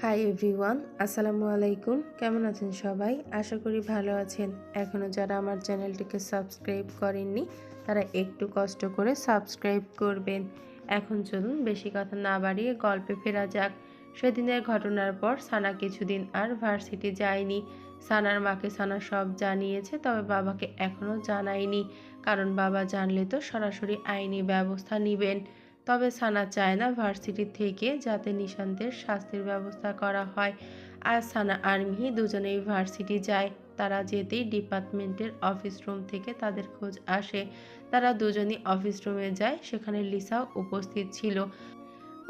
Hi everyone, আসসালামু আলাইকুম। কেমন আছেন সবাই? আশা করি ভালো আছেন। এখনও যারা আমার চ্যানেলটিকে সাবস্ক্রাইব করেননি তারা একটু কষ্ট করে সাবস্ক্রাইব করবেন। এখন চলুন বেশি কথা না বাড়িয়ে গল্পে ফেরা যাক। সেদিনের ঘটনার পর সানা কিছুদিন আর ভার্সিটি যায়নি। সানার মাকে সানা সব জানিয়েছে, তবে বাবাকে এখনও জানায়নি, কারণ বাবা জানলে তো সরাসরি আইনি ব্যবস্থা নেবেন। তবে সানা চায় না ভার্সিটি থেকে যাতে নিশান্তের শাস্তির ব্যবস্থা করা হয়। আর সানা আর মিহি দুজনেই ভার্সিটি যায়। তারা যেতেই ডিপার্টমেন্টের অফিস রুম থেকে তাদের খোঁজ আসে। তারা দুজনই অফিস রুমে যায়, সেখানে লিসাও উপস্থিত ছিল।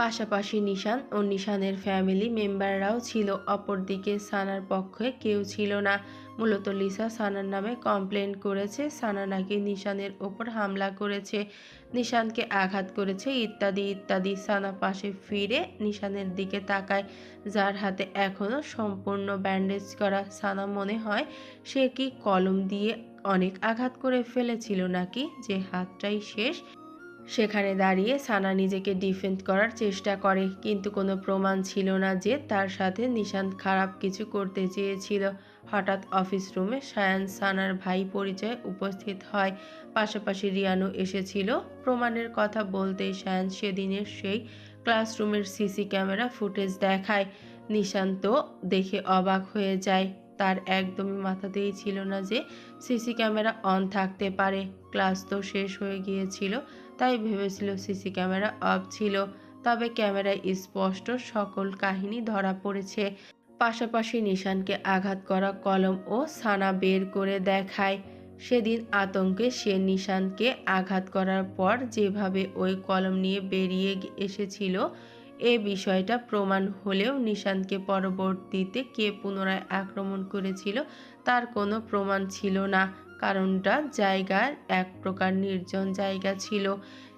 পাশাপাশি নিশান ও নিশানের ফ্যামিলি মেম্বাররাও ছিল। অপরদিকে সানার পক্ষে কেউ ছিল না। মূলত লিসা সানার নামে কমপ্লেন করেছে, সানা নাকি নিশানের ওপর হামলা করেছে, নিশানকে আঘাত করেছে ইত্যাদি ইত্যাদি। সানা পাশে ফিরে নিশানের দিকে তাকায়, যার হাতে এখনও সম্পূর্ণ ব্যান্ডেজ করা। সানা মনে হয় সে কি কলম দিয়ে অনেক আঘাত করে ফেলেছিল নাকি, যে হাতটাই শেষ। সেখানে দাঁড়িয়ে সানা নিজেকে ডিফেন্ড করার চেষ্টা করে, কিন্তু কোনো প্রমাণ ছিল না যে তার সাথে নিশান্ত খারাপ কিছু করতে চেয়েছিল। হঠাৎ অফিস রুমে সায়ান সানার ভাই পরিচয়ে উপস্থিত হয়। পাশাপাশি রিয়ানও এসেছিল। প্রমাণের কথা বলতেই সায়ান সেদিনের সেই ক্লাসরুমের সিসি ক্যামেরা ফুটেজ দেখায়। নিশান্ত দেখে অবাক হয়ে যায়। তার একদমই মাথাতেই ছিল না যে সিসি ক্যামেরা অন থাকতে পারে। ক্লাস তো শেষ হয়ে গিয়েছিল, তাই ভেবেছিল সিসি ক্যামেরা অফ ছিল। তবে ক্যামেরায় স্পষ্ট সকল কাহিনী ধরা পড়েছে। পাশাপাশি নিশানকে আঘাত করা কলম ও সানা বের করে দেখায়। সেদিন আতঙ্কে সে নিশানকে আঘাত করার পর যেভাবে ওই কলম নিয়ে বেরিয়ে এসেছিল, এ বিষয়টা প্রমাণ হলেও নিশানকে পরবর্তীতে কে পুনরায় আক্রমণ করেছিল তার কোনো প্রমাণ ছিল না। কারণটা জায়গার এক প্রকার নির্জন জায়গা ছিল,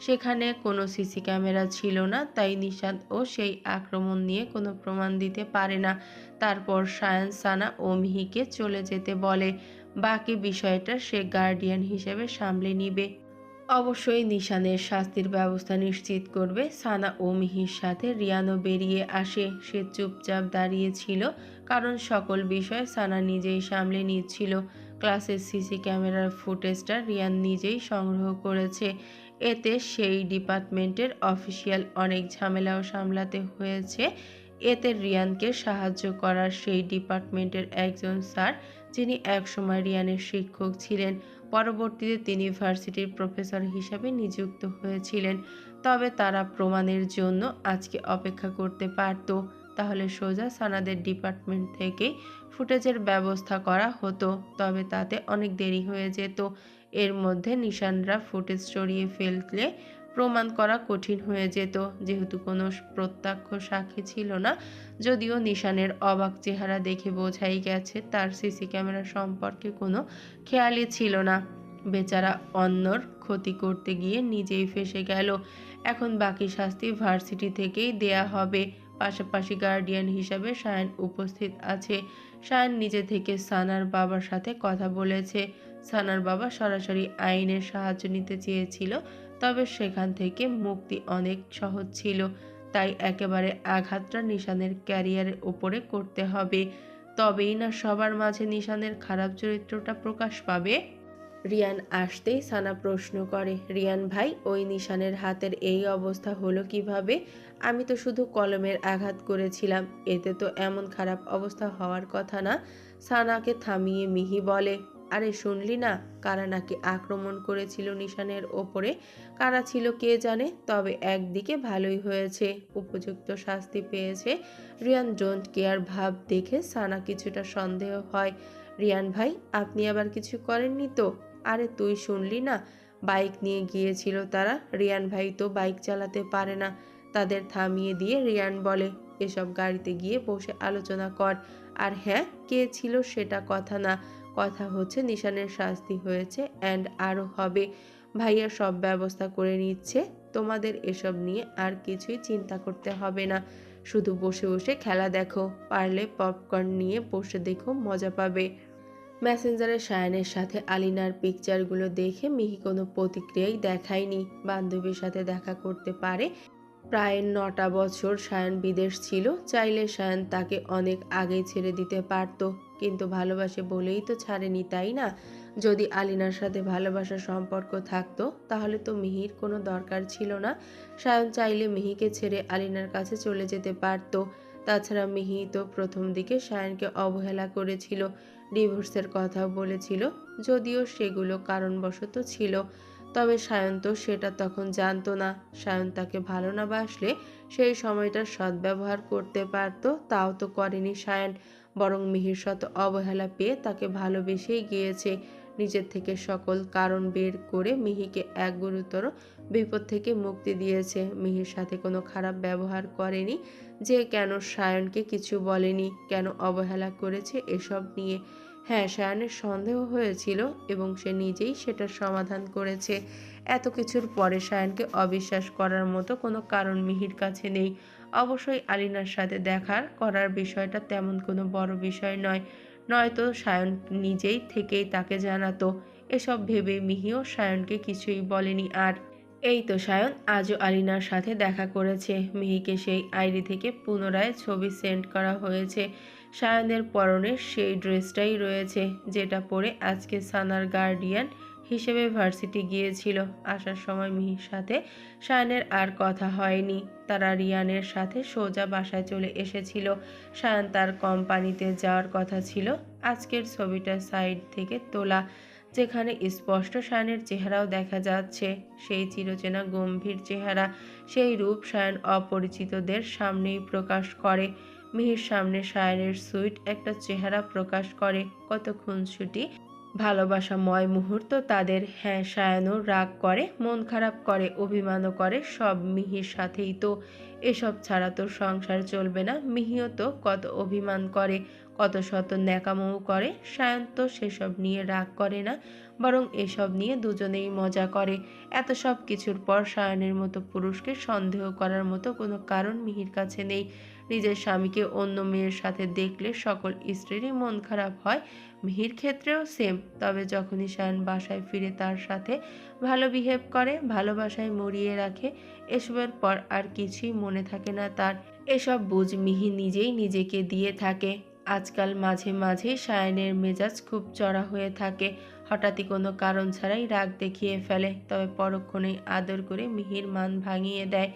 সেখানে কোনো সিসি ক্যামেরা ছিল না, তাই নিশান্ত ও সেই আক্রমণ নিয়ে কোনো প্রমাণ দিতে পারে না। তারপর সায়ান সানা ও মিহিকে চলে যেতে বলে। বাকি বিষয়টা সে গার্ডিয়ান হিসেবে সামলে নিবে। অবশ্যই নিশানের শাস্তির ব্যবস্থা নিশ্চিত করবে। সানা ও মিহির সাথে রিয়ানও বেরিয়ে আসে। সে চুপচাপ দাঁড়িয়ে ছিল, কারণ সকল বিষয় সানা নিজেই সামলে নিচ্ছিল। ক্লাসের সিসি ক্যামেরার ফুটেজটা রিয়ান নিজেই সংগ্রহ করেছে। এতে সেই ডিপার্টমেন্টের অফিসিয়াল অনেক ঝামেলাও সামলাতে হয়েছে। এতে রিয়ানকে সাহায্য করার সেই ডিপার্টমেন্টের একজন স্যার, যিনি একসময় রিয়ানের শিক্ষক ছিলেন, পরবর্তীতে তিনি ভার্সিটির প্রফেসর হিসাবে নিযুক্ত হয়েছিলেন। তবে তারা প্রমাণের জন্য আজকে অপেক্ষা করতে পারত, তাহলে সোজা সানাদের ডিপার্টমেন্ট থেকেই ফুটেজের ব্যবস্থা করা হতো। তবে তাতে অনেক দেরি হয়ে যেত। এর মধ্যে নিশানরা ফুটেজ সরিয়ে ফেললে প্রমাণ করা কঠিন হয়ে যেত, যেহেতু কোনো প্রত্যক্ষ সাক্ষী ছিল না। যদিও নিশানের অবাক চেহারা দেখে বোঝাই গেছে তার সিসি ক্যামেরা সম্পর্কে কোনো খেয়ালই ছিল না। বেচারা অন্যর ক্ষতি করতে গিয়ে নিজেই ফেঁসে গেল। এখন বাকি শাস্তি ভার্সিটি থেকেই দেয়া হবে। পাশাপাশি গার্ডিয়ান হিসাবে সায়ান উপস্থিত আছে। সায়ান নিজে থেকে সানার বাবার সাথে কথা বলেছে। সানার বাবা সরাসরি আইনের সাহায্য নিতে চেয়েছিল, তবে সেখান থেকে মুক্তি অনেক সহজ ছিল। তাই একেবারে আঘাতটা নিশানের ক্যারিয়ারের উপরে করতে হবে, তবেই না সবার মাঝে নিশানের খারাপ চরিত্রটা প্রকাশ পাবে। রিয়ান আসতেই সানা প্রশ্ন করে, রিয়ান ভাই, ওই নিশানের হাতের এই অবস্থা হলো কিভাবে? আমি তো শুধু কলমের আঘাত করেছিলাম, এতে তো এমন খারাপ অবস্থা হওয়ার কথা না। সানাকে থামিয়ে মিহি বলে, আরে শুনলি না, কারা নাকি আক্রমণ করেছিল নিশানের ওপরে? কারা ছিল কে জানে, তবে একদিকে ভালোই হয়েছে, উপযুক্ত শাস্তি পেয়েছে। রিয়ান ডোন্ট কেয়ার ভাব দেখে সানা কিছুটা সন্দেহ হয়। রিয়ান ভাই, আপনি আবার কিছু করেননি তো? আরে তুই শুনলি না, বাইক নিয়ে গিয়েছিল তারা। রিয়ান ভাই তো বাইক চালাতে পারে না। তাদের থামিয়ে দিয়ে রিয়ান বলে, এসব গাড়িতে গিয়ে বসে আলোচনা কর। আর হ্যাঁ, কে ছিল সেটা কথা না, কথা হচ্ছে নিশানের শাস্তি হয়েছে অ্যান্ড আরও হবে। ভাইয়া সব ব্যবস্থা করে নিচ্ছে, তোমাদের এসব নিয়ে আর কিছুই চিন্তা করতে হবে না। শুধু বসে বসে খেলা দেখো, পারলে পপকর্ন নিয়ে বসে দেখো, মজা পাবে। মেসেঞ্জারে সায়ানের সাথে আলিনার পিকচারগুলো দেখে মিহি কোনো প্রতিক্রিয়াই দেখায়নি। বান্ধবীর সাথে দেখা করতে পারে প্রায় ৯টা বছর সায়ন বিদেশ ছিল। চাইলে সায়ন তাকে অনেক আগেই ছেড়ে দিতে পারত, কিন্তু ভালোবাসে বলেই তো ছাড়েনি, তাই না? যদি আলিনার সাথে ভালোবাসার সম্পর্ক থাকতো তাহলে তো মিহির কোনো দরকার ছিল না। সায়ন চাইলে মিহিকে ছেড়ে আলিনার কাছে চলে যেতে পারত। তাছাড়া মিহি তো প্রথম দিকে সায়নকে অবহেলা করেছিল, ডিভোর্সের কথাও বলেছিল, যদিও সেগুলো কারণবশত ছিল। তবে সায়ন তো সেটা তখন জানতো না। সায়ন তাকে ভালো না বাসলে সেই সময়টার সদ্ব্যবহার করতে পারত, তাও তো করেনি সায়ন। বরং মিহির শত অবহেলা পেয়ে তাকে ভালোবেসেই গিয়েছে। নিজের থেকে সকল কারণ বের করে মিহিকে এক গুরুতর বিপদ থেকে মুক্তি দিয়েছে। মিহির সাথে কোনো খারাপ ব্যবহার করেনি, যে কেন সায়নকে কিছু বলেনি, কেন অবহেলা করেছে এসব নিয়ে। হ্যাঁ, সায়নের সন্দেহ হয়েছিল এবং সে নিজেই সেটার সমাধান করেছে। এত কিছুর পরে সায়নকে অবিশ্বাস করার মতো কোনো কারণ মিহির কাছে নেই। অবশ্যই আলিনার সাথে করার বিষয়টা তেমন কোনো বড় বিষয় নয়, নয়তো সায়ন নিজেই থেকেই তাকে জানাতো। এসব ভেবে মিহিও সায়নকে কিছুই বলেনি। আর এই তো সায়ন আজও আলিনার সাথে দেখা করেছে। মিহিকে সেই আইডি থেকে পুনরায় ছবি সেন্ড করা হয়েছে। সায়নের পরনে সেই ড্রেসটাই রয়েছে যেটা পরে আজকে সানার গার্ডিয়ান হিসেবে ভার্সিটি গিয়েছিল। আসার সময় মিহির সাথে সায়নের আর কথা হয়নি। তারা রিয়ানের সাথে সোজা বাসায় চলে এসেছিল। সায়ন তার কোম্পানিতে যাওয়ার কথা ছিল। আজকের ছবিটা সাইড থেকে তোলা, যেখানে স্পষ্ট সায়নের চেহারাও দেখা যাচ্ছে, সেই চিরচেনা গম্ভীর চেহারা। সেই রূপ সায়ন অপরিচিতদের সামনেই প্রকাশ করে। মিহির সামনে সায়নের সুইট একটা চেহারা প্রকাশ করে। কত খুনসুটি ভালোবাসাময় মুহূর্ত তাদের। হ্যাঁ, সায়নও রাগ করে, মন খারাপ করে, অভিমানও করে, সব মিহির সাথেই তো। এসব ছাড়া তো সংসার চলবে না। মিহিও তো কত অভিমান করে, কত শত ন্যাকামোও করে। সায়ন তো সেসব নিয়ে রাগ করে না, বরং এসব নিয়ে দুজনেই মজা করে। এত সব কিছুর পর সায়নের মতো পুরুষকে সন্দেহ করার মতো কোনো কারণ মিহির কাছে নেই। নিজের স্বামীকে অন্য মেয়ের সাথে দেখলে সকল স্ত্রীরই মন খারাপ হয়, মিহির ক্ষেত্রেও সেম। তবে যখনই সায়ন বাসায় ফিরে তার সাথে ভালো বিহেভ করে, ভালোবাসায় মরিয়ে রাখে, এসবের পর আর কিছুই মনে থাকে না তার। এসব বুঝ মিহি নিজেই নিজেকে দিয়ে থাকে। আজকাল মাঝে মাঝেই সায়নের মেজাজ খুব চড়া হয়ে থাকে। হঠাৎই কোনো কারণ ছাড়াই রাগ দেখিয়ে ফেলে, তবে পরক্ষণেই আদর করে মিহির মান ভাঙিয়ে দেয়।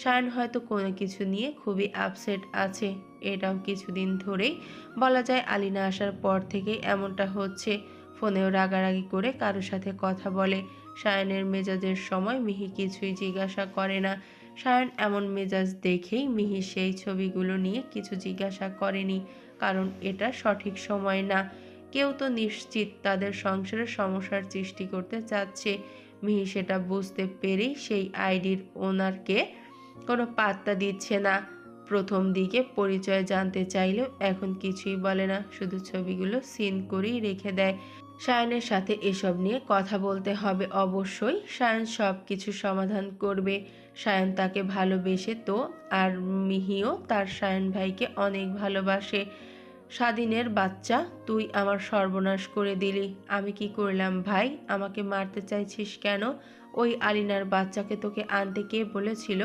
সায়ন হয়তো কোনো কিছু নিয়ে খুবই আপসেট আছে। এটাও কিছুদিন ধরেই বলা যায়। আলিনা আসার পর থেকেই এমনটা হচ্ছে। ফোনেও রাগারাগি করে কারোর সাথে কথা বলে। সায়নের মেজাজের সময় মিহি কিছুই জিজ্ঞাসা করে না। সায়ন এমন মেজাজ দেখেই মিহি সেই ছবিগুলো নিয়ে কিছু জিজ্ঞাসা করেনি, কারণ এটা সঠিক সময় না। কেউ তো নিশ্চিত তাদের সংসারে সমস্যার সৃষ্টি করতে চাচ্ছে। মিহি সেটা বুঝতে পেরেই সেই আইডির ওনারকে কোনো পাত্তা দিচ্ছে না। প্রথম দিকে পরিচয় জানতে চাইলেও এখন কিছুই বলে না, শুধু ছবিগুলো সিন করেই রেখে দেয়। সায়নের সাথে এসব নিয়ে কথা বলতে হবে অবশ্যই। সায়ন সব কিছু সমাধান করবে। সায়ন তাকে ভালোবেসে তো, আর মিহিও তার সায়ন ভাইকে অনেক ভালোবাসে। স্বাধীনের বাচ্চা, তুই আমার সর্বনাশ করে দিলি। আমি কি করলাম ভাই? আমাকে মারতে চাইছিস কেন? ওই আলিনার বাচ্চাকে তোকে আনতে কে বলেছিল?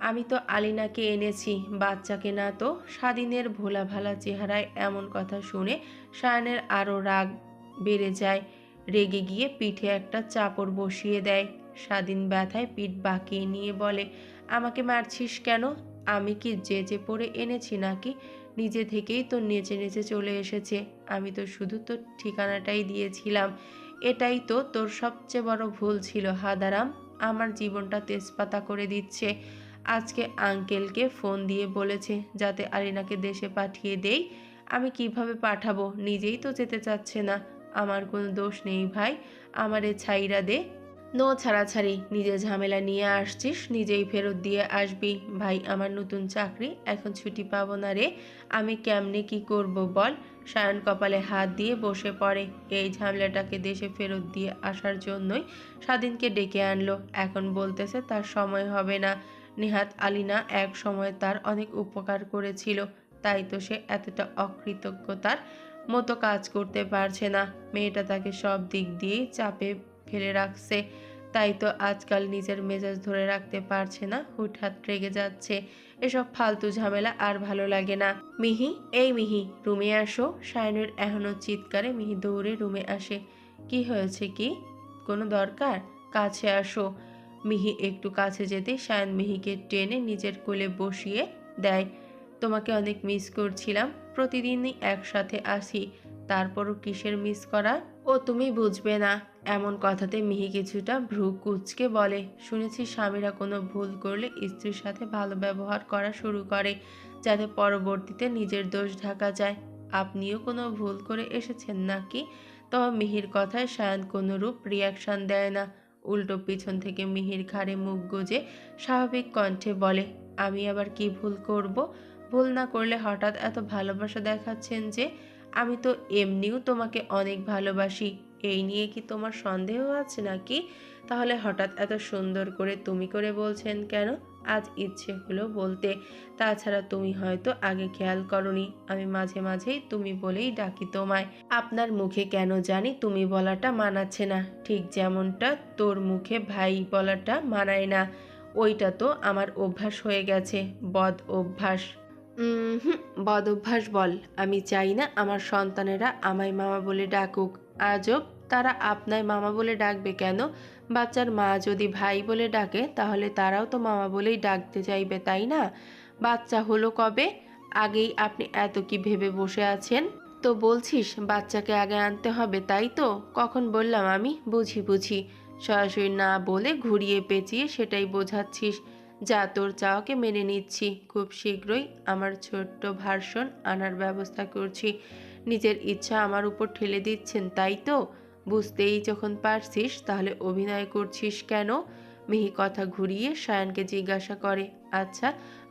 আমি তো আলিনাকে এনেছি, বাচ্চাকে না তো। স্বাধীনের ভোলা ভালা চেহারায় এমন কথা শুনে সায়নের আরও রাগ বেড়ে যায়। রেগে গিয়ে পিঠে একটা চাপড় বসিয়ে দেয়। স্বাধীন ব্যথায় পিঠ বাঁকিয়ে নিয়ে বলে, আমাকে মারছিস কেন? আমি কি জেজে পড়ে এনেছি নাকি? নিজে থেকেই তো নেচে নেচে চলে এসেছে। আমি তো শুধু তোর ঠিকানাটাই দিয়েছিলাম। এটাই তো তোর সবচেয়ে বড় ভুল ছিল হাদারাম। আমার জীবনটা তেজপাতা করে দিচ্ছে। আজকে আঙ্কেলকে ফোন দিয়ে বলেছে যাতে আলিনাকে দেশে পাঠিয়ে দেই। আমি কিভাবে পাঠাবো? নিজেই তো যেতে চাচ্ছে না। আমার কোনো দোষ নেই ভাই, আমারে ছাইরা দে। নো ছাড়াছাড়ি, নিজে ঝামেলা নিয়ে আসছিস, নিজেই ফেরত দিয়ে আসবি। ভাই, আমার নতুন চাকরি, এখন ছুটি পাবো না রে। আমি কেমনে কি করব বল? সায়ন কপালে হাত দিয়ে বসে পড়ে। এই ঝামেলাটাকে দেশে ফেরত দিয়ে আসার জন্যই স্বাধীনকে ডেকে আনলো। এখন বলতেছে তার সময় হবে না। নেহাত আলিনা এক সময় তার অনেক উপকার করেছিল, তাই তো সে এতটা অকৃতজ্ঞতার মতো কাজ করতে পারছে না। মেয়েটা তাকে সব দিক দিয়েই চাপে ফেলে রাখছে। তাই তো আজকাল নিজের মেজাজ ধরে রাখতে পারছে না, হুটহাট রেগে যাচ্ছে। এসব ফালতু ঝামেলা আর ভালো লাগে না। মিহি, এই মিহি, রুমে আসো। সায়নের এখনো চিৎকারে মিহি দৌড়ে রুমে আসে। কি হয়েছে কি? কোনো দরকার? কাছে আসো। মিহি একটু কাছে যেতে সায়ন মিহিকে টেনে নিজের কোলে বসিয়ে দেয়। তোমাকে অনেক মিস করছিলাম, প্রতিদিনই একসাথে আসি, তারপরও কিসের মিস করা? ও তুমি বুঝবে না। এমন কথাতে মিহি কিছুটা ভ্রু কুঁচকে বলে, শুনেছি স্বামীরা কোনো ভুল করলে স্ত্রীর সাথে ভালো ব্যবহার করা শুরু করে, যাতে পরবর্তীতে নিজের দোষ ঢাকা যায়। আপনিও কোনো ভুল করে এসেছেন নাকি? তবে মিহির কথায় সায়ন কোনোরূপ রিয়াকশন দেয় না, উল্টো পিছন থেকে মিহির ঘাড়ে মুখ গুজে স্বাভাবিক কণ্ঠে বলে, আমি আবার কি ভুল করব? ভুল না করলে হঠাৎ এত ভালোবাসা দেখাচ্ছেন যে? আমি তো এমনিও তোমাকে অনেক ভালোবাসি, এই নিয়ে কি তোমার সন্দেহ আছে নাকি? তাহলে হঠাৎ এত সুন্দর করে তুমি করে বলছেন কেন? আজ ইচ্ছে হলো বলতে। তাছাড়া তুমি হয়তো আগে খেয়াল করনি, আমি মাঝে মাঝেই তুমি বলেই ডাকি তোমায়। আপনার মুখে কেন জানি তুমি বলাটা মানাচ্ছে না, ঠিক যেমনটা তোর মুখে ভাই বলাটা মানায় না। ওইটা তো আমার অভ্যাস হয়ে গেছে, বদ অভ্যাস। হুম, বদ অভ্যাস বল। আমি চাই না আমার সন্তানেরা আমায় মামা বলে ডাকুক। আজব, তারা আপনায় মামা বলে ডাকবে কেন? বাচ্চার মা যদি ভাই বলে ডাকে তাহলে তারাও তো মামা বলেই ডাকতে চাইবে, তাই না? বাচ্চা হলো কবে? আগেই আপনি এত কি ভেবে বসে আছেন? তো বলছিস বাচ্চাকে আগে আনতে হবে, তাই তো? কখন বললাম আমি? বুঝি বুঝি, সরাসরি না বলে ঘুরিয়ে পেঁচিয়ে সেটাই বোঝাচ্ছিস। যা, তোর চাওয়াকে মেনে নিচ্ছি, খুব শীঘ্রই আমার ছোট্ট ভার্সন আনার ব্যবস্থা করছি। নিজের ইচ্ছা আমার উপর ঠেলে দিচ্ছেন, তাই তো? বুঝতেই যখন পারছিস তাহলে অভিনয় করছিস কেন? মিহি কথা ঘুরিয়ে সায়নকে জিজ্ঞাসা করে, আচ্ছা,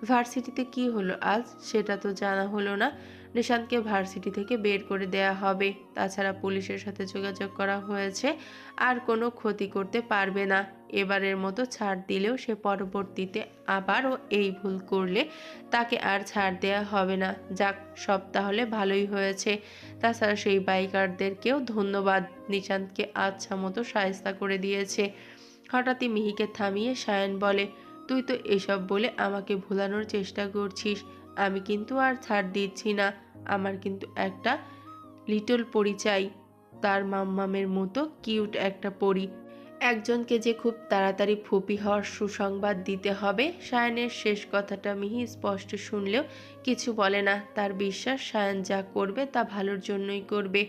ভার্সিটিতে কি হলো আজ? সেটা তো জানা হলো না। নিশান্তকে ভার্সিটি থেকে বের করে দেয়া হবে, তাছাড়া পুলিশের সাথে যোগাযোগ করা হয়েছে, আর কোনো ক্ষতি করতে পারবে না। এবারের মতো ছাড় দিলেও সে পরবর্তীতে আবারও এই ভুল করলে তাকে আর ছাড় দেয়া হবে না। যাক, সব তাহলে ভালোই হয়েছে। তাছাড়া সেই বাইকারদেরকেও ধন্যবাদ, নিশান্তকে আচ্ছা মতো শায়েস্তা করে দিয়েছে। হঠাৎই মিহিকে থামিয়ে সায়ন বলে, তুই তো এসব বলে আমাকে ভোলানোর চেষ্টা করছিস, আমি কিন্তু আর ছাড় দিচ্ছি না। আমার কিন্তু একটা লিটল পরি চাই, তার মাম্মামের মতো কিউট একটা পরি। একজনকে যে খুব তাড়াতাড়ি ফুপি হওয়ার সুসংবাদ দিতে হবে। সায়নের শেষ কথাটা মিহি স্পষ্ট শুনলেও কিছু বলে না। তার বিশ্বাস সায়ন যা করবে তা ভালোর জন্যই করবে।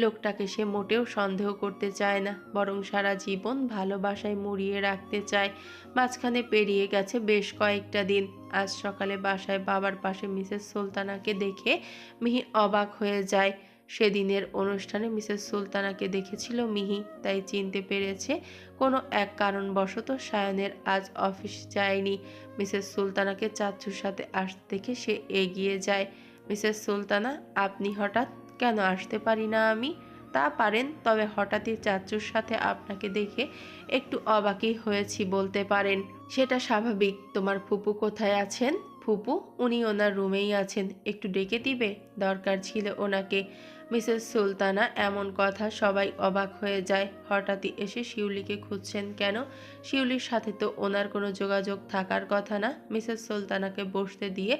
লোকটাকে সে মোটেও সন্দেহ করতে চায় না, বরং সারা জীবন ভালোবাসায় মুড়িয়ে রাখতে চায়। মাঝখানে পেরিয়ে গেছে বেশ কয়েকটা দিন। আজ সকালে বাসায় বাবার পাশে মিসেস সুলতানাকে দেখে মিহি অবাক হয়ে যায়। সেদিনের অনুষ্ঠানে মিসেস সুলতানাকে দেখেছিল মিহি, তাই চিনতে পেরেছে কোনো এক কারণবশত সায়নের আজ অফিস যায়নি। মিসেস সুলতানাকে চাচ্চুর সাথে আসতে দেখে সে এগিয়ে যায়। মিসেস সুলতানা, আপনি হঠাৎ? কেন আসতে পারি না আমি? তা পারেন, তবে হঠাৎই চাচ্চুর সাথে আপনাকে দেখে একটু অবাকই হয়েছি বলতে পারেন। সেটা স্বাভাবিক। তোমার ফুপু কোথায় আছেন? ফুপু? উনি ওনার রুমেই আছেন, একটু ডেকে দিবে? দরকার ছিল ওনাকে। মিসেস সুলতানা এমন কথা সবাই অবাক হয়ে যায়। হঠাৎই এসে শিউলিকে খুঁজছেন কেন? শিউলির সাথে তো ওনার কোনো যোগাযোগ থাকার কথা না। মিসেস সুলতানাকে বসতে দিয়ে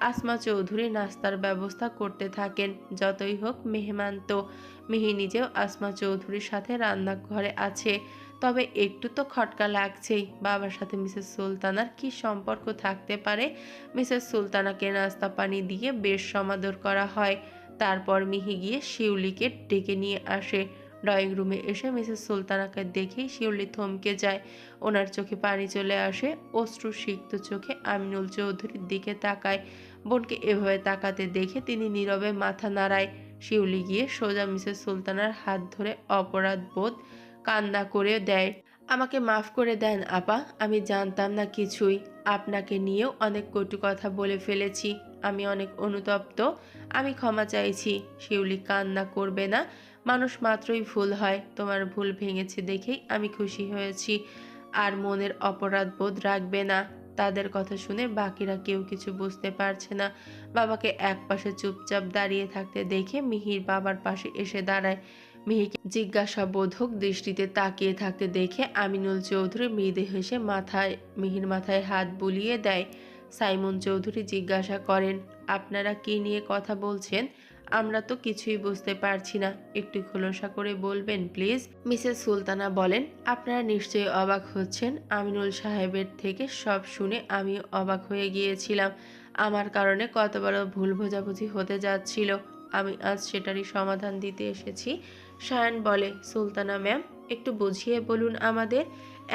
আসমা চৌধুরী নাস্তার ব্যবস্থা করতে থাকেন। যতই হোক মেহমান তো। মিহি নিজেও আসমা চৌধুরীর সাথে রান্নাঘরে আছে, তবে একটু তো খটকা লাগছেই। বাবার সাথে মিসেস সুলতানার কি সম্পর্ক থাকতে পারে? মিসেস সুলতানাকে নাস্তা পানি দিয়ে বেশ সমাদর করা হয়। তারপর মিহি গিয়ে শিউলিকে ডেকে নিয়ে আসে। ড্রয়িং রুমে এসে মিসেস সুলতানাকে দেখেই শিউলি থমকে যায়। ওনার চোখে পানি চলে আসে। অশ্রুসিক্ত চোখে আমিনুল চৌধুরীর দিকে তাকায়। বোনকে এভাবে তাকাতে দেখে তিনি নীরবে মাথা নাড়ায়। শিউলি গিয়ে সোজা মিসেস সুলতানার হাত ধরে অপরাধ বোধ কান্না করে দেয়। আমাকে মাফ করে দেন আপা, আমি জানতাম না কিছুই। আপনাকে নিয়েও অনেক কটু কথা বলে ফেলেছি, আমি অনেক অনুতপ্ত। আমি ক্ষমা চাইছি। শিউলি, কান্না করবে না, মানুষ মাত্রই ভুল হয়। তোমার ভুল ভেঙেছে দেখেই আমি খুশি হয়েছি। আর মনের অপরাধ বোধ রাখবে না। তাদের কথা শুনে বাকিরা কেউ কিছু বুঝতে পারছে না। বাবাকে একপাশে চুপচাপ দাঁড়িয়ে থাকতে দেখে মিহির বাবার পাশে এসে দাঁড়ায়। মিহিকে জিজ্ঞাসাবোধক দৃষ্টিতে তাকিয়ে থাকতে দেখে আমিনুল চৌধুরী মৃদু হেসে মিহির মাথায় হাত বুলিয়ে দেয়। সাইমন চৌধুরী জিজ্ঞাসা করেন, আপনারা কি নিয়ে কথা বলছেন? আমরা তো কিছুই বুঝতে পারছি না, একটু খোলসা করে বলবেন প্লিজ। মিসেস সুলতানা বলেন, আপনারা নিশ্চয়ই অবাক হচ্ছেন। আমিনুল সাহেবের থেকে সব শুনে আমি অবাক হয়ে গিয়েছিলাম। আমার কারণে কত বড় ভুল বোঝাবুঝি হতে যাচ্ছিল, আমি আজ সেটারই সমাধান দিতে এসেছি। সায়ান বলে, সুলতানা ম্যাম, একটু বুঝিয়ে বলুন আমাদের,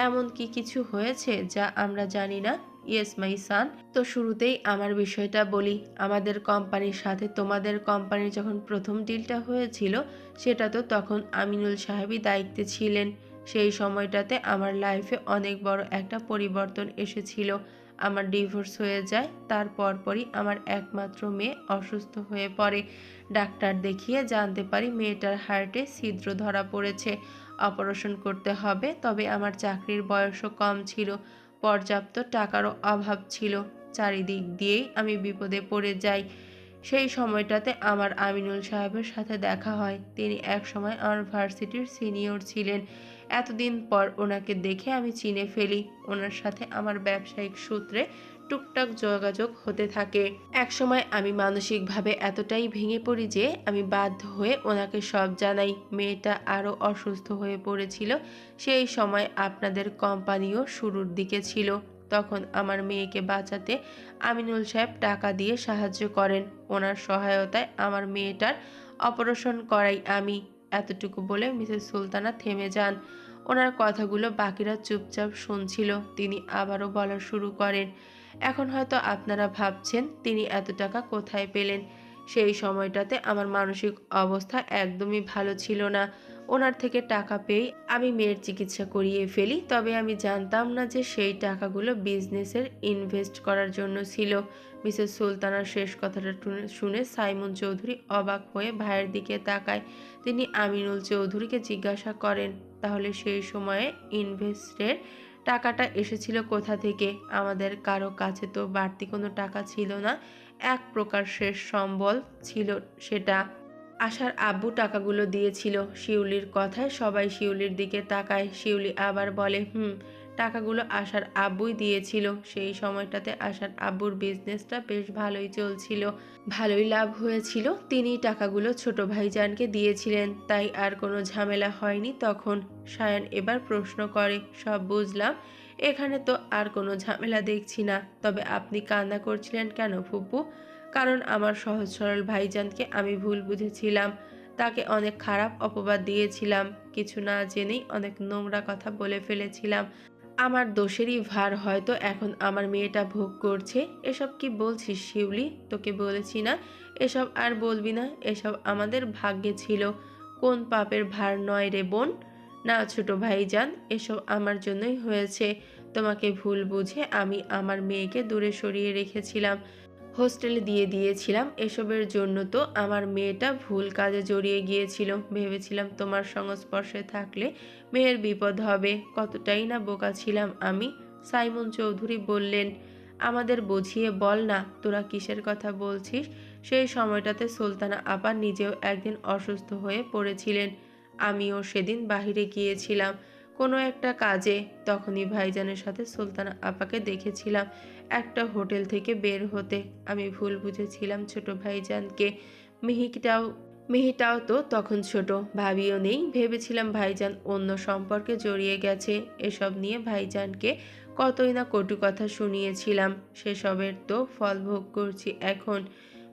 এমন কি কিছু হয়েছে যা আমরা জানি না? ইয়েস মাই সান। তো শুরুতেই আমার বিষয়টা বলি। আমাদের কোম্পানির সাথে তোমাদের কোম্পানির যখন প্রথম ডিলটা হয়েছিল, সেটা তো তখন আমিনুল সাহেবই দায়িত্বে ছিলেন। সেই সময়টাতে আমার লাইফে অনেক বড় একটা পরিবর্তন এসেছিল। আমার ডিভোর্স হয়ে যায়, তার পরপরই আমার একমাত্র মেয়ে অসুস্থ হয়ে পড়ে। ডাক্তার দেখিয়ে জানতে পারি মেয়েটার হার্টে ছিদ্র ধরা পড়েছে, অপারেশন করতে হবে। তবে আমার চাকরির বয়সও কম ছিল, পর্যাপ্ত টাকারও অভাব ছিল, চারিদিক দিয়েই আমি বিপদে পড়ে যাই। সেই সময়টাতে আমার আমিনুল সাহেবের সাথে দেখা হয়। তিনি একসময় আমার ভার্সিটির সিনিয়র ছিলেন। এতদিন পর ওনাকে দেখে আমি চিনে ফেলি। ওনার সাথে আমার ব্যবসায়িক সূত্রে টুকটাক যোগাযোগ হতে থাকে। একসময় আমি মানসিকভাবে এতটাই ভেঙে পড়ি যে আমি বাধ্য হয়ে ওনাকে সব জানাই। মেয়েটা আরও অসুস্থ হয়ে পড়েছিল। সেই সময় আপনাদের কোম্পানিও শুরুর দিকে ছিল। তখন আমার মেয়েকে বাঁচাতে আমিনুল সাহেব টাকা দিয়ে সাহায্য করেন। ওনার সহায়তায় আমার মেয়েটার অপারেশন করাই আমি। এতটুকু বলে মিসেস সুলতানা থেমে যান। ওনার কথাগুলো বাকিরা চুপচাপ শুনছিল। তিনি আবারও বলা শুরু করেন, এখন হয়তো আপনারা ভাবছেন তিনি এত টাকা কোথায় পেলেন। সেই সময়টাতে আমার মানসিক অবস্থা একদমই ভালো ছিল না। ওনার থেকে টাকা পেয়েই আমি মেয়ের চিকিৎসা করিয়ে ফেলি। তবে আমি জানতাম না যে সেই টাকাগুলো বিজনেসের ইনভেস্ট করার জন্য ছিল। মিসেস সুলতানার শেষ কথাটা শুনে সাইমন চৌধুরী অবাক হয়ে ভাইয়ের দিকে তাকায়। তিনি আমিনুল চৌধুরীকে জিজ্ঞাসা করেন, তাহলে সেই সময়ে ইনভেস্টের টাকাটা এসেছিল কোথা থেকে? আমাদের কারো কাছে তো বাড়তি কোনো টাকা ছিল না, এক প্রকার শেষ সম্বল ছিল সেটা। আশার আব্বু টাকাগুলো দিয়েছিল। শিউলির কথায় সবাই শিউলির দিকে তাকায়। শিউলি আবার বলে, টাকাগুলো আশার আব্বুই দিয়েছিল। সেই সময়টাতে আশার আব্বুর বিজনেসটা বেশ ভালোই চলছিল, ভালোই লাভ হয়েছিল। তিনি টাকাগুলো ছোট ভাইজানকে দিয়েছিলেন, তাই আর কোনো ঝামেলা হয়নি তখন। সায়ান এবার প্রশ্ন করে, সব বুঝলাম, এখানে তো আর কোনো ঝামেলা দেখছি না। তবে আপনি কান্না করছিলেন কেন ফুপু? কারণ আমার সহজ সরল ভাইজানকে আমি ভুল বুঝেছিলাম, তাকে অনেক খারাপ অপবাদ দিয়েছিলাম, কিছু না জেনেই অনেক নোংরা কথা বলে ফেলেছিলাম। আমার দোষেরই ভার হয়তো এখন আমার মেয়েটা ভোগ করছে। এসব কি বলছিস শিউলি? তোকে বলেছি না এসব আর বলবি না, এসব আমাদের ভাগ্যে ছিল। কোন পাপের ভার নয় রে বোন? না ছোট ভাইজান, এসব আমার জন্যই হয়েছে। তোমাকে ভুল বুঝে আমি আমার মেয়েকে দূরে সরিয়ে রেখেছিলাম, হোস্টেলে দিয়ে দিয়েছিলাম। এসবের জন্য তো আমার মেয়েটা ভুল কাজে জড়িয়ে গিয়েছিল। ভেবেছিলাম তোমার সংস্পর্শে থাকলে মেয়ের বিপদ হবে। কতটাই না বোকা ছিলাম আমি। সাইমন চৌধুরী বললেন, আমাদের বুঝিয়ে বল না, তোরা কিসের কথা বলছিস? সেই সময়টাতে সুলতানা আপা নিজেও একদিন অসুস্থ হয়ে পড়েছিলেন। আমিও সেদিন বাহিরে গিয়েছিলাম কোনো একটা কাজে। তখনই ভাইজানের সাথে সুলতানা আপাকে দেখেছিলাম একটা হোটেল থেকে বের হতে। আমি ভুল বুঝেছিলাম ছোট ভাইজানকে। মিহিটাও তো তখন ছোট, ভাবিও নেই। ভেবেছিলাম ভাইজান অন্য সম্পর্কে জড়িয়ে গেছে। এসব নিয়ে ভাইজানকে কতই না কটু কথা শুনিয়েছিলাম, সেসবের তো ফল ভোগ করছি এখন।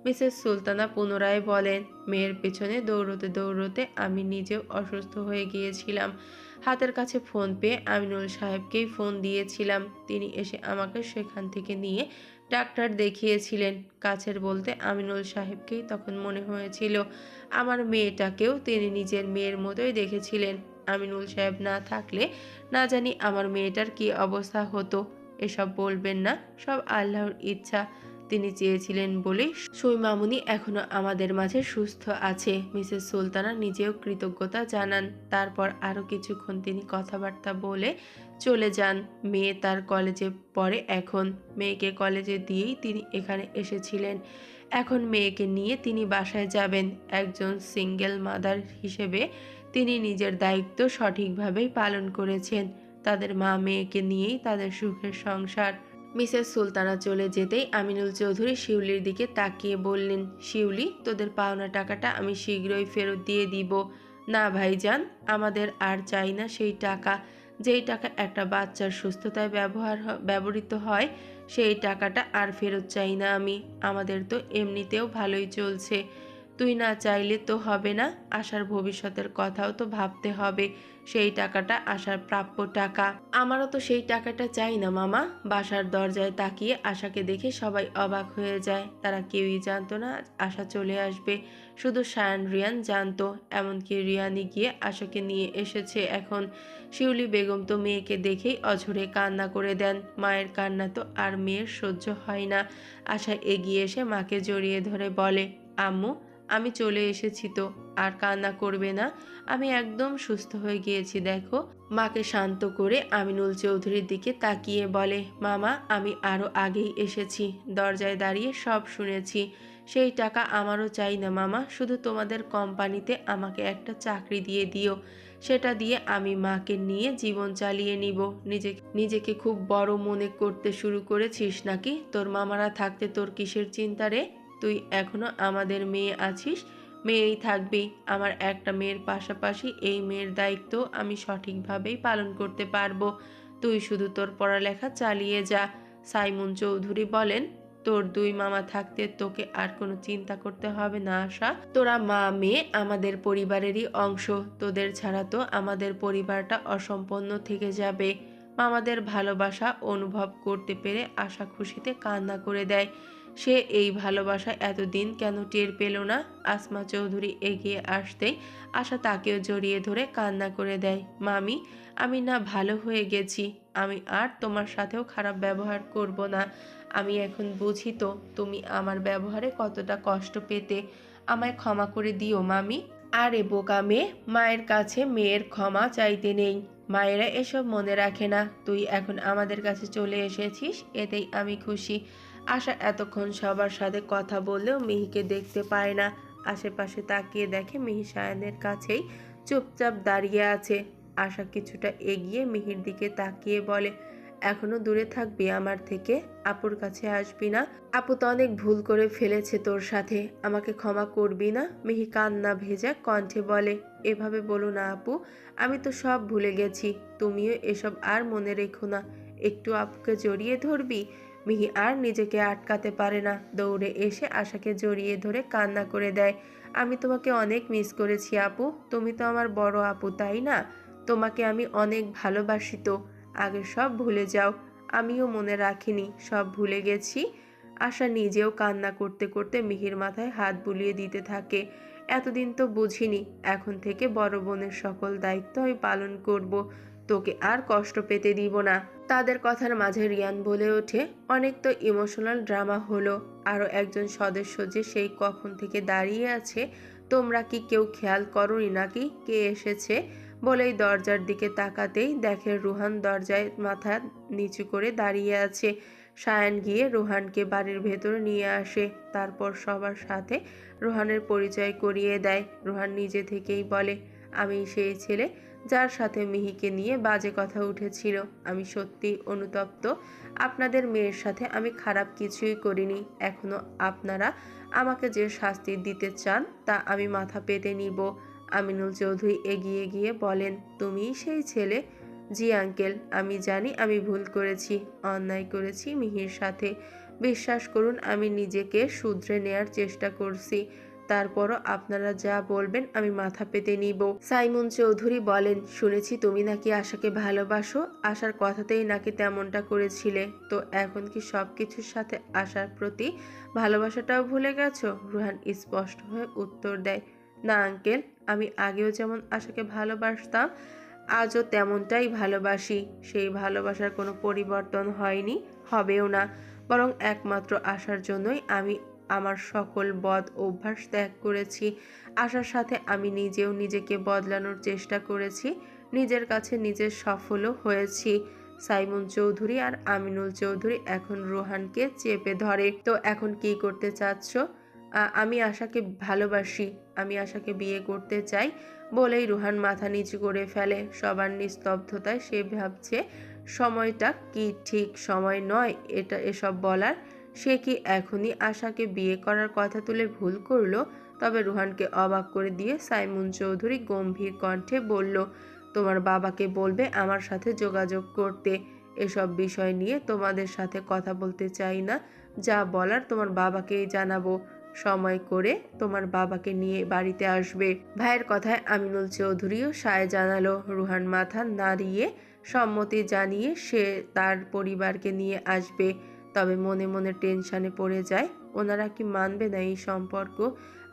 মিসেস সুলতানা পুনরায় বলেন, মেয়ের পেছনে দৌড়তে দৌড়তে আমি নিজেও অসুস্থ হয়ে গিয়েছিলাম। হাতের কাছে ফোন পেয়ে আমিনুল সাহেবকেই ফোন দিয়েছিলাম। তিনি এসে আমাকে সেখান থেকে নিয়ে ডাক্তার দেখিয়েছিলেন। কাছের বলতে আমিনুল সাহেবকেই তখন মনে হয়েছিল। আমার মেয়েটাকেও তিনি নিজের মেয়ের মতোই দেখেছিলেন। আমিনুল সাহেব না থাকলে না জানি আমার মেয়েটার কি অবস্থা হতো। এসব বলবেন না, সব আল্লাহর ইচ্ছা। তিনি চেয়েছিলেন বলেই সুই মামুনি এখনো আমাদের মাঝে সুস্থ আছে। মিসেস সুলতানা নিজেও কৃতজ্ঞতা জানান। তারপর আরও কিছুক্ষণ তিনি কথাবার্তা বলে চলে যান। মেয়ে তার কলেজে পড়ে এখন। মেয়েকে কলেজে দিয়েই তিনি এখানে এসেছিলেন। এখন মেয়েকে নিয়ে তিনি বাসায় যাবেন। একজন সিঙ্গেল মাদার হিসেবে তিনি নিজের দায়িত্ব সঠিকভাবেই পালন করেছেন। তাদের মা মেয়েকে নিয়েই তাদের সুখের সংসার। মিসেস সুলতানা চলে যেতেই আমিনুল চৌধুরী শিউলির দিকে তাকিয়ে বললেন, শিউলি, তোদের পাওনা টাকাটা আমি শীঘ্রই ফেরত দিয়ে দিব। না ভাইজান, আমাদের আর চাই না সেই টাকা। যেই টাকা একটা বাচ্চার সুস্থতায় ব্যবহৃত হয়, সেই টাকাটা আর ফেরত চাই না আমি। আমাদের তো এমনিতেও ভালোই চলছে। তুই না চাইলে তো হবে না, আশার ভবিষ্যতের কথাও তো ভাবতে হবে। সেই টাকাটা আশার প্রাপ্য টাকা। আমারও তো সেই টাকাটা চাই না মামা। বাসার দরজায় তাকিয়ে আশাকে দেখে সবাই অবাক হয়ে যায়। তারা কেউই জানতো না আশা চলে আসবে। শুধু সায়ান রিয়ান জানতো। এমনকি রিয়ানি গিয়ে আশাকে নিয়ে এসেছে এখন। শিউলি বেগম তো মেয়েকে দেখেই অঝরে কান্না করে দেন। মায়ের কান্না তো আর মেয়ের সহ্য হয় না। আশা এগিয়ে এসে মাকে জড়িয়ে ধরে বলে, আম্মু, আমি চলে এসেছি তো, আর কান্না করবে না। আমি একদম সুস্থ হয়ে গিয়েছি দেখো। মাকে শান্ত করে আমিনুল চৌধুরীর দিকে তাকিয়ে বলে, মামা, আমি আরো আগেই এসেছি। দরজায় দাঁড়িয়ে সব শুনেছি। সেই টাকা আমারও চাই না মামা। শুধু তোমাদের কোম্পানিতে আমাকে একটা চাকরি দিয়ে দিও। সেটা দিয়ে আমি মাকে নিয়ে জীবন চালিয়ে নিব। নিজেকে খুব বড় মনে করতে শুরু করেছিস নাকি? তোর মামারা থাকতে তোর কিসের চিন্তা রে? তুই এখনো আমাদের মেয়ে আছিস, মেয়েই থাকবি। আমার একটা মেয়ের পাশাপাশি এই মেয়ের দায়িত্ব আমি সঠিকভাবেই পালন করতে পারবো। তুই শুধু তোর পড়ালেখা চালিয়ে যা। সাইমন চৌধুরী বলেন, তোর দুই মামা থাকতে তোকে আর কোনো চিন্তা করতে হবে না আশা। তোরা মা মেয়ে আমাদের পরিবারেরই অংশ। তোদের ছাড়া তো আমাদের পরিবারটা অসম্পন্ন থেকে যাবে। মামাদের ভালোবাসা অনুভব করতে পেরে আশা খুশিতে কান্না করে দেয়। সে এই ভালোবাসা এতদিন কেন টের পেল না? আসমা চৌধুরী এগিয়ে আসতেই আশা তাকেও জড়িয়ে ধরে কান্না করে দেয়। মামি, আমি না ভালো হয়ে গেছি। আমি আর তোমার সাথেও খারাপ ব্যবহার করব না। আমি এখন বুঝি তো তুমি আমার ব্যবহারে কতটা কষ্ট পেতে। আমায় ক্ষমা করে দিও মামি। আরে বোকা মেয়ে, মায়ের কাছে মেয়ের ক্ষমা চাইতে নেই। মায়েরা এসব মনে রাখে না। তুই এখন আমাদের কাছে চলে এসেছিস, এতেই আমি খুশি। আশা এতক্ষণ সবার সাথে কথা বললেও মিহিকে দেখতে পায় না। আশেপাশে তাকিয়ে দেখে মিহি সায়ানের কাছেই চুপচাপ দাঁড়িয়ে আছে। আশা কিছুটা এগিয়ে মিহির দিকে তাকিয়ে বলে, এখনো দূরে থাকবি আমার থেকে? আপুর কাছে আসবি না? আপু তো অনেক ভুল করে ফেলেছে তোর সাথে। আমাকে ক্ষমা করবি না? মিহি কান্না ভেজা কণ্ঠে বলে, এভাবে বলো না আপু। আমি তো সব ভুলে গেছি। তুমিও এসব আর মনে রেখো না। একটু আপুকে জড়িয়ে ধরবি। মিহি আর নিজেকে আটকাতে পারে না। দৌড়ে এসে আশাকে জড়িয়ে ধরে কান্না করে দেয়। আমি তোমাকে অনেক মিস করেছি আপু। তুমি তো আমার বড় আপু, তাই না? তোমাকে আমি অনেক ভালোবাসি তো। আগে সব ভুলে যাও। আমিও মনে রাখিনি, সব ভুলে গেছি। আশা নিজেও কান্না করতে করতে মিহির মাথায় হাত বুলিয়ে দিতে থাকে। এতদিন তো বুঝিনি। এখন থেকে বড় বোনের সকল দায়িত্ব আমি পালন করব। তোকে আর কষ্ট পেতে দিব না। তাদের কথার মাঝে রিয়ান বলে ওঠে, অনেক তো ইমোশনাল ড্রামা হলো। আরও একজন সদস্য যে সেই কখন থেকে দাঁড়িয়ে আছে, তোমরা কি কেউ খেয়াল করোনি নাকি কে এসেছে? বলেই দরজার দিকে তাকাতেই দেখে রুহান দরজায় মাথা নিচু করে দাঁড়িয়ে আছে। সায়ান গিয়ে রুহানকে বাড়ির ভেতরে নিয়ে আসে। তারপর সবার সাথে রুহানের পরিচয় করিয়ে দেয়। রুহান নিজে থেকেই বলে, আমি সেই ছেলে যার সাথে মিহিকে নিয়ে বাজে কথা উঠেছিল। আমি সত্যিই অনুতপ্ত। আপনাদের মেয়ের সাথে আমি খারাপ কিছুই করিনি। এখনো আপনারা আমাকে যে শাস্তি দিতে চান তা আমি মাথা পেতে নিব। আমিনুল চৌধুরী এগিয়ে গিয়ে বলেন, তুমিই সেই ছেলে? জি আঙ্কেল, আমি জানি আমি ভুল করেছি, অন্যায় করেছি মিহির সাথে। বিশ্বাস করুন, আমি নিজেকে শুধরে নেয়ার চেষ্টা করছি। তারপরও আপনারা যা বলবেন আমি মাথা পেতে নিব। সাইমন চৌধুরী বলেন, শুনেছি তুমি নাকি আশাকে ভালোবাসো। আশার কথাতেই নাকি তেমনটা করেছিলে। তো এখন কি সবকিছুর সাথে আশার প্রতি ভালোবাসাটাও ভুলে গেছো? রুহান স্পষ্ট হয়ে উত্তর দেয়, না আঙ্কেল, আমি আগেও যেমন আশাকে ভালোবাসতাম আজও তেমনটাই ভালোবাসি। সেই ভালোবাসার কোনো পরিবর্তন হয়নি, হবেও না। বরং একমাত্র আশার জন্যই আমি আমার সকল বদ অভ্যাস ত্যাগ করেছি। আশার সাথে আমি নিজেও নিজেকে বদলানোর চেষ্টা করেছি। নিজের কাছে নিজের সফলও হয়েছি। সাইমন চৌধুরী আর আমিনুল চৌধুরী এখন রোহানকে চেপে ধরে। তো এখন কি করতে চাচ্ছ? আমি আশাকে ভালোবাসি, আমি আশাকে বিয়ে করতে চাই বলেই রুহান মাথা নিচু করে ফেলে। সবার নিস্তব্ধতায় সে ভাবছে সময়টা কি ঠিক সময় নয় এসব বলার। সে কি এখনই আশাকে বিয়ে করার কথা তুলে ভুল করলো? তবে রুহানকে অবাক করে দিয়ে সাইমুন চৌধুরী গম্ভীর কণ্ঠে বলল, তোমার বাবাকে বলবে আমার সাথে যোগাযোগ করতে। এসব বিষয় নিয়ে তোমাদের সাথে কথা বলতে চাই না। যা বলার তোমার বাবাকেই জানাবো। সময় করে তোমার বাবাকে নিয়ে বাড়িতে আসবে। ভাইয়ের কথায় আমিনুল চৌধুরীও সায় জানালো। রুহান মাথা নাড়িয়ে সম্মতি জানিয়ে সে তার পরিবারকে নিয়ে আসবে। তবে মনে মনে টেনশনে পড়ে যায়, ওনারা কি মানবে না এই সম্পর্ক?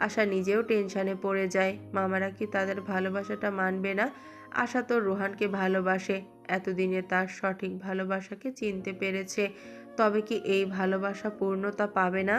আশা নিজেও টেনশনে পড়ে যায়, মামারা কি তাদের ভালোবাসাটা মানবে না? আশা তো রোহানকে ভালোবাসে, এতদিনে তার সঠিক ভালোবাসাকে চিনতে পেরেছে। তবে কি এই ভালোবাসা পূর্ণতা পাবে না?